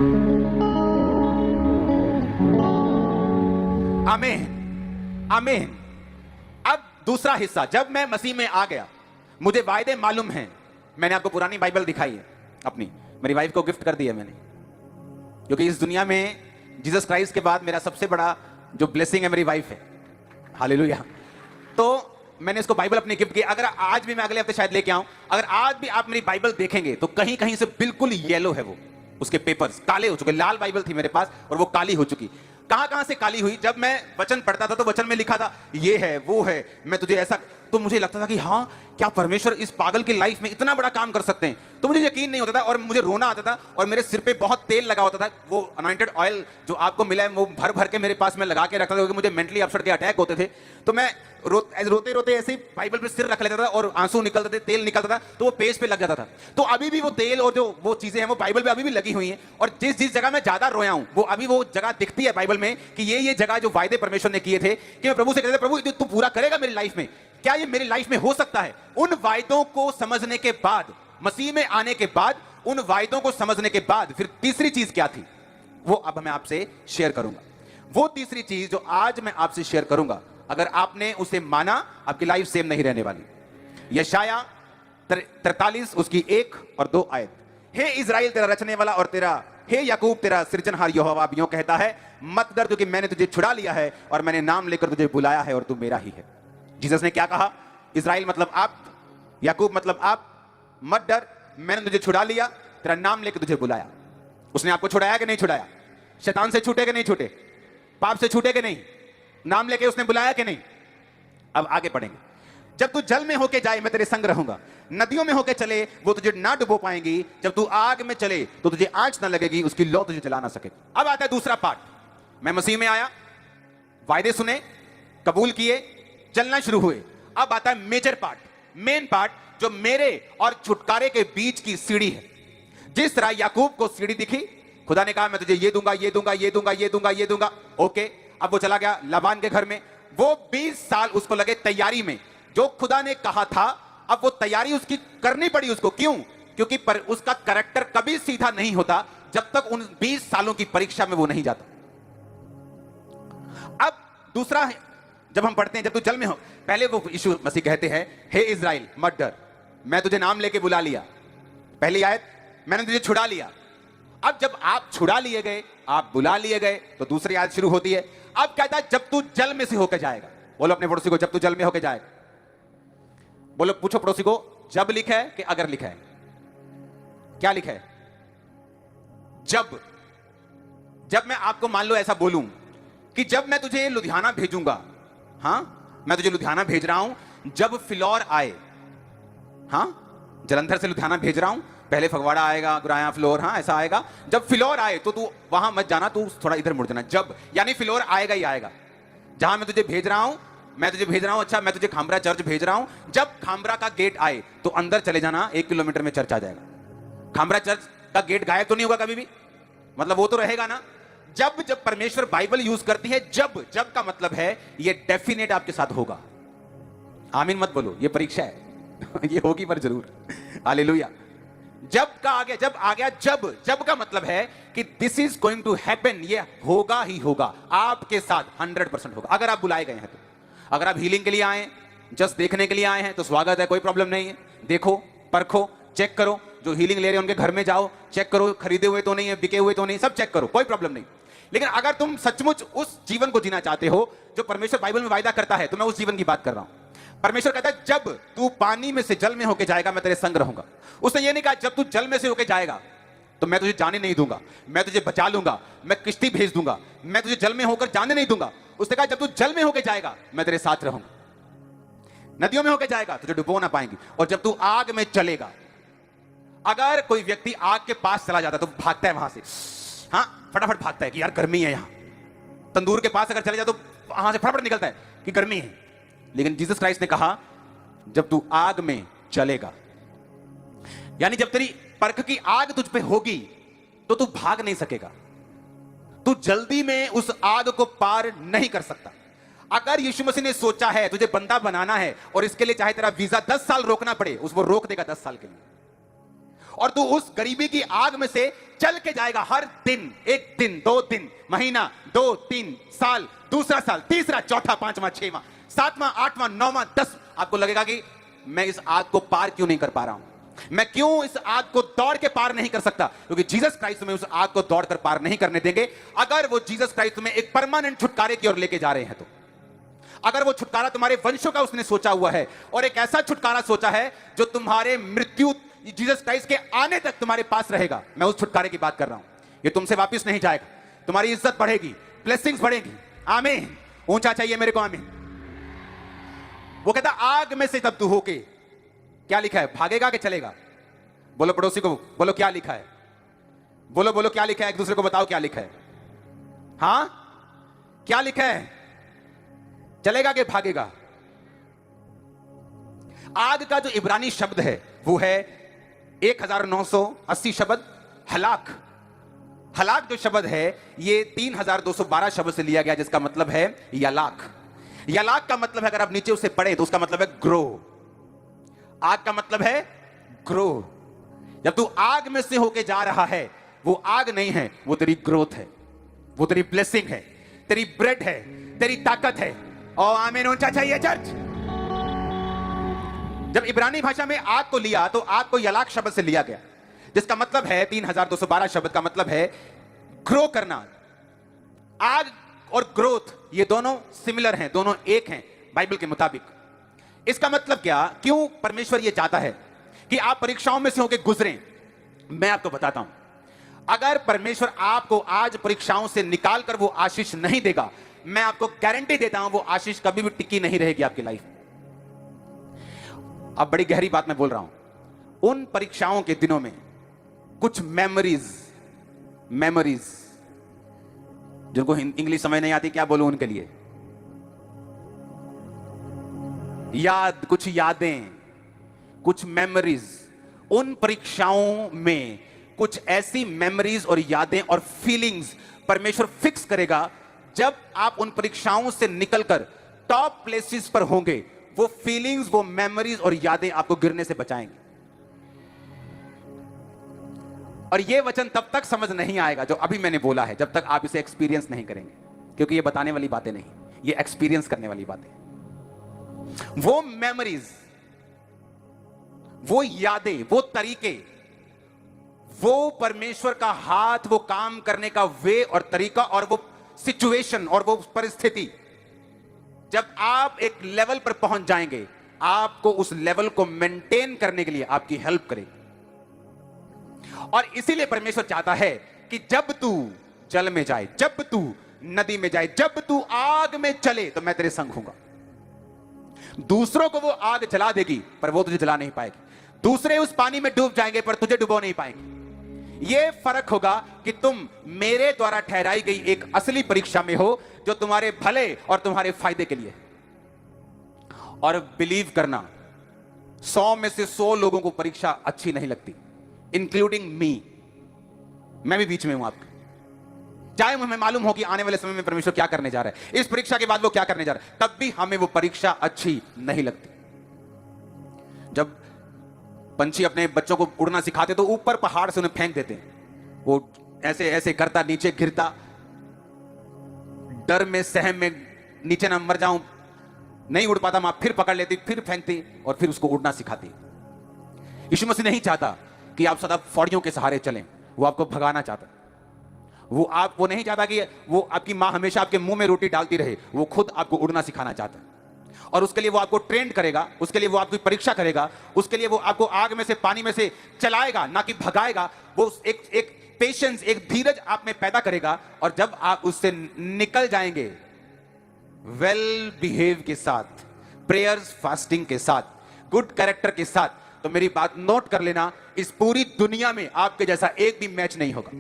आमीन, आमीन। अब दूसरा हिस्सा, जब मैं मसीह में आ गया, मुझे वायदे मालूम हैं। मैंने आपको पुरानी बाइबल दिखाई है अपनी, मेरी वाइफ को गिफ्ट कर दी है मैंने, क्योंकि इस दुनिया में जीसस क्राइस्ट के बाद मेरा सबसे बड़ा जो ब्लेसिंग है मेरी वाइफ है। हालेलुया। तो मैंने इसको बाइबल अपनी गिफ्ट की। अगर आज भी, मैं अगले हफ्ते शायद लेके आऊं, अगर आज भी आप मेरी बाइबल देखेंगे तो कहीं कहीं से बिल्कुल येलो है, वो उसके पेपर्स काले हो चुके। लाल बाइबल थी मेरे पास और वो काली हो चुकी। कहां कहां से काली हुई? जब मैं वचन पढ़ता था तो वचन में लिखा था ये है वो है, मैं तुझे ऐसा, तो मुझे लगता था कि हाँ, क्या परमेश्वर इस पागल की लाइफ में इतना बड़ा काम कर सकते हैं? तो मुझे यकीन नहीं होता था और मुझे रोना आता था और मेरे सिर पे बहुत तेल लगा होता था। वो अनॉइंटेड ऑयल जो आपको मिला है वो भर भर के मेरे पास में लगा के रखता था, क्योंकि मुझे मेंटली अपसेट के अटैक होते थे। तो मैं रोते रोते ऐसे ही बाइबल पे सिर रख लेता था और आंसू निकलते थे, तेल निकलता था, तो वो पेज पे लग जाता था। तो अभी भी वो तेल और जो वो चीजें हैं वो बाइबल पे अभी भी लगी हुई हैं। और जिस जिस जगह मैं ज्यादा रोया हूं वो अभी वो जगह दिखती है बाइबल में कि ये जगह जो वायदे परमेश्वर ने किए थे, कि मैं प्रभु से कहता था, प्रभु तू पूरा करेगा मेरी लाइफ में, क्या ये मेरी लाइफ में हो सकता है? उन वायदों को समझने के बाद, मसीह में आने के बाद, उन वायदों को समझने के बाद फिर तीसरी चीज क्या थी वो अब मैं आपसे शेयर करूंगा। वो तीसरी चीज जो आज मैं आपसे शेयर करूंगा, अगर आपने उसे माना, आपकी लाइफ सेम नहीं रहने वाली। यशाया 43 उसकी 1 और 2 आयत। हे इज़राइल तेरा रचने वाला और तेरा, हे याकूब तेरा सृजनहार यहोवा यूं कहता है, मत डर क्योंकि मैंने तुझे छुड़ा लिया है और मैंने नाम लेकर तुझे बुलाया है और तू मेरा ही है। जीसस ने क्या कहा? इज़राइल मतलब आप, याकूब मतलब आप, मत डर, मैंने तुझे छुड़ा लिया, तेरा नाम लेकर तुझे बुलाया। उसने आपको छुड़ाया कि नहीं छुड़ाया? शैतान से छूटे कि नहीं छूटे? पाप से छूटे कि नहीं? नाम लेके उसने बुलाया कि नहीं? अब आगे पढ़ेंगे। जब तू जल में होके जाए मैं तेरे संग रहूंगा, नदियों में होके चले वो तुझे ना डुबो पाएंगी, जब तू आग में चले तो तुझे आंच ना लगेगी, उसकी लौ तुझे जला ना सके। अब आता है दूसरा पार्ट। मैं मसीह में आया, वायदे सुने, कबूल किए, चलना शुरू हुए। अब आता है मेजर पार्ट, मेन पार्ट, जो मेरे और छुटकारे के बीच की सीढ़ी है। जिस तरह याकूब को सीढ़ी दिखी, खुदा ने कहा मैं तुझे ये दूंगा, ये दूंगा, ये दूंगा, ये दूंगा, ये दूंगा, ओके। अब वो चला गया लाबान के घर में, वो 20 साल उसको लगे तैयारी में। जो खुदा ने कहा था, अब वो तैयारी उसकी करनी पड़ी उसको। क्यों? क्योंकि उसका कैरेक्टर कभी सीधा नहीं होता जब तक उन 20 सालों की परीक्षा में वो नहीं जाता। अब दूसरा है, जब हम पढ़ते हैं जब तू जल में हो, पहले वो यीशु मसीह कहते हैं हे इज़राइल मत डर, मैं तुझे नाम लेके बुला लिया। पहली आयत, मैंने तुझे छुड़ा लिया। अब जब आप छुड़ा लिए गए, आप बुला लिए गए, तो दूसरी आयत शुरू होती है। अब कहता है जब तू जल में से होकर जाएगा। बोलो अपने पड़ोसी को, जब तू जल में होकर जाएगा। बोलो, पूछो पड़ोसी को, जब लिखा है कि अगर लिखा है? क्या लिखा है? जब। जब मैं आपको मान लो ऐसा बोलूं कि जब मैं तुझे लुधियाना भेजूंगा, हां मैं तुझे लुधियाना भेज रहा हूं, जब फिलौर आए, हां जलंधर से लुधियाना भेज रहा हूं, पहले फगवाड़ा आएगा, गुराया, फ्लोर, हाँ ऐसा आएगा। जब फिलौर आए तो तू वहां मत जाना, तू थोड़ा इधर मुड़ जाना। जब यानी फिलौर आएगा ही आएगा। जहां मैं तुझे भेज रहा हूं, मैं तुझे भेज रहा हूं, अच्छा मैं तुझे खामरा चर्च भेज रहा हूं, जब खामरा का गेट आए तो अंदर चले जाना, 1 किलोमीटर में चर्च आ जाएगा। खामरा चर्च का गेट गायब तो नहीं होगा कभी भी, मतलब वो तो रहेगा ना। जब जब परमेश्वर बाइबल यूज करती है, जब जब का मतलब है ये डेफिनेट आपके साथ होगा। आमीन मत बोलो, ये परीक्षा है ये होगी पर जरूर। हालेलुया। जब का आ गया, जब आ गया, जब जब का मतलब है कि this is going to happen, ये होगा ही होगा आपके साथ, 100% होगा। अगर आप बुलाए गए हैं तो, अगर आप हीलिंग के लिए आए हैं, जस्ट देखने के लिए आए हैं तो स्वागत है, कोई प्रॉब्लम नहीं है। देखो, परखो, चेक करो, जो हीलिंग ले रहे हैं उनके घर में जाओ, चेक करो खरीदे हुए तो नहीं है, बिके हुए तो नहीं, सब चेक करो, कोई प्रॉब्लम नहीं। लेकिन अगर तुम सचमुच उस जीवन को जीना चाहते हो जो परमेश्वर बाइबल में वायदा करता है, तो मैं उस जीवन की बात कर रहा हूं। परमेश्वर कहता है जब तू पानी में से जल में होके जाएगा मैं तेरे संग रहूंगा। उसने ये नहीं कहा जब तू जल में से होके जाएगा तो मैं तुझे जाने नहीं दूंगा, मैं तुझे बचा लूंगा, मैं किश्ती भेज दूंगा, मैं तुझे जल में होकर जाने नहीं दूंगा। उसने कहा जब तू जल में होके जाएगा मैं तेरे साथ रहूंगा। नदियों में होके जाएगा तुझे डुबो ना पाएंगी, और जब तू आग में चलेगा। अगर कोई व्यक्ति आग के पास चला जाता है तो भागता है वहां से, हाँ फटाफट भागता है कि यार गर्मी है। यहां तंदूर के पास अगर चले जाए तो वहां से फटाफट निकलता है कि गर्मी है। लेकिन जीसस क्राइस्ट ने कहा जब तू आग में चलेगा, यानी जब तेरी परख की आग तुझ पे होगी तो तू भाग नहीं सकेगा, तू जल्दी में उस आग को पार नहीं कर सकता। अगर यीशु मसीह ने सोचा है तुझे बंदा बनाना है और इसके लिए चाहे तेरा वीजा 10 साल रोकना पड़े, उसको रोक देगा 10 साल के लिए, और तू उस गरीबी की आग में से चल के जाएगा हर दिन, एक दिन, 2 दिन, महीना, 2, 3 साल, दूसरा साल, तीसरा, चौथा, पांचवा, छठवां, सातवां, आठवां, नौवां, 10। आपको लगेगा कि मैं इस आग को पार क्यों नहीं कर पा रहा हूं, मैं क्यों इस आग को दौड़ के पार नहीं कर सकता, क्योंकि जीसस क्राइस्ट में उस आग को दौड़ कर पार नहीं करने देंगे। अगर वो जीसस क्राइस्ट में एक परमानेंट छुटकारे की ओर लेके जा रहे हैं तो, अगर वो छुटकारा तुम्हारे वंशों का उसने सोचा हुआ है और एक ऐसा छुटकारा सोचा है जो तुम्हारे मृत्यु जीसस क्राइस्ट के आने तक तुम्हारे पास रहेगा, मैं उस छुटकारे की बात कर रहा हूं। ये तुमसे वापस नहीं जाएगा, तुम्हारी इज्जत बढ़ेगी, ब्लेसिंग्स बढ़ेगी। आमीन, ऊंचा चाहिए मेरे को, आमीन। वो कहता आग में से तब तू होके, क्या लिखा है, भागेगा कि चलेगा? बोलो पड़ोसी को, बोलो क्या लिखा है, बोलो बोलो क्या लिखा है, एक दूसरे को बताओ क्या लिखा है। हां, क्या लिखा है, चलेगा कि भागेगा? आग का जो इब्रानी शब्द है वो है 1980 शब्द हलाक। हलाक जो शब्द है ये 3212 शब्द से लिया गया, जिसका मतलब है यलाक। यलाक का मतलब है, अगर आप नीचे उसे पढ़े तो उसका मतलब है ग्रो। आग का मतलब है ग्रो। जब तू आग में से होके जा रहा है, वो आग नहीं है, वो तेरी ग्रोथ है, वो तेरी ब्लेसिंग है, तेरी ब्रेड है, तेरी ताकत है। और आमीन, ऊंचा चाहिए चर्च। जब इब्रानी भाषा में आग को लिया तो आग को यलाक शब्द से लिया गया, जिसका मतलब है 3212 शब्द का मतलब है ग्रो करना। आग और ग्रोथ ये दोनों सिमिलर हैं, दोनों एक हैं बाइबल के मुताबिक। इसका मतलब क्या, क्यों परमेश्वर ये चाहता है कि आप परीक्षाओं में से होकर गुजरें? मैं आपको बताता हूं। अगर परमेश्वर आपको आज परीक्षाओं से निकालकर वो आशीष नहीं देगा, मैं आपको गारंटी देता हूं वो आशीष कभी भी टिकी नहीं रहेगी आपकी लाइफ। अब बड़ी गहरी बात मैं बोल रहा हूं। उन परीक्षाओं के दिनों में कुछ मेमोरीज जिनको इंग्लिश समझ नहीं आती, क्या बोलूं उनके लिए, कुछ यादें, कुछ मेमोरीज। उन परीक्षाओं में कुछ ऐसी मेमोरीज और यादें और फीलिंग्स परमेश्वर फिक्स करेगा। जब आप उन परीक्षाओं से निकलकर टॉप प्लेसेस पर होंगे, वो फीलिंग्स, वो मेमोरीज और यादें आपको गिरने से बचाएंगे। और ये वचन तब तक समझ नहीं आएगा जो अभी मैंने बोला है, जब तक आप इसे एक्सपीरियंस नहीं करेंगे, क्योंकि ये बताने वाली बातें नहीं, ये एक्सपीरियंस करने वाली बातें। वो मेमोरीज, वो यादें, वो तरीके, वो परमेश्वर का हाथ, वो काम करने का वे और तरीका, और वो सिचुएशन और वो परिस्थिति, जब आप एक लेवल पर पहुंच जाएंगे, आपको उस लेवल को मेंटेन करने के लिए आपकी हेल्प करेगी। और इसीलिए परमेश्वर चाहता है कि जब तू जल में जाए, जब तू नदी में जाए, जब तू आग में चले, तो मैं तेरे संग हूंगा। दूसरों को वो आग जला देगी पर वो तुझे जला नहीं पाएगी। दूसरे उस पानी में डूब जाएंगे पर तुझे डुबो नहीं पाएंगे। ये फर्क होगा कि तुम मेरे द्वारा ठहराई गई एक असली परीक्षा में हो, जो तुम्हारे भले और तुम्हारे फायदे के लिए। और बिलीव करना, 100 में से 100 लोगों को परीक्षा अच्छी नहीं लगती, इंक्लूडिंग मी। मैं भी बीच में हूं आपके। चाहे हमें मालूम हो कि आने वाले समय में परमेश्वर क्या करने जा रहा है, इस परीक्षा के बाद वो क्या करने जा रहा है, तब भी हमें वो परीक्षा अच्छी नहीं लगती। जब पंछी अपने बच्चों को उड़ना सिखाते तो ऊपर पहाड़ से उन्हें फेंक देते हैं, वो ऐसे ऐसे करता, नीचे गिरता, डर में, सहम में, नीचे ना मर जाऊं, नहीं उड़ पाता, मां फिर पकड़ लेती, फिर फेंकती और फिर उसको उड़ना सिखाती। यीशु मसीह नहीं चाहता कि आप सदा फौड़ियों के सहारे चलें, वो आपको भगाना चाहता। वो नहीं चाहता कि वो आपकी मां हमेशा आपके मुंह में रोटी डालती रहे, वो खुद आपको उड़ना सिखाना चाहता है। और उसके लिए वो आपको ट्रेंड करेगा, उसके लिए वो आपकी परीक्षा करेगा, उसके लिए वो आपको आग में से, पानी में से चलाएगा, ना कि भगाएगा। वो एक पेशेंस, एक धीरज आप में पैदा करेगा। और जब आप उससे निकल जाएंगे वेल बिहेव के साथ, प्रेयर्स, फास्टिंग के साथ, गुड कैरेक्टर के साथ, तो मेरी बात नोट कर लेना, इस पूरी दुनिया में आपके जैसा एक भी मैच नहीं होगा।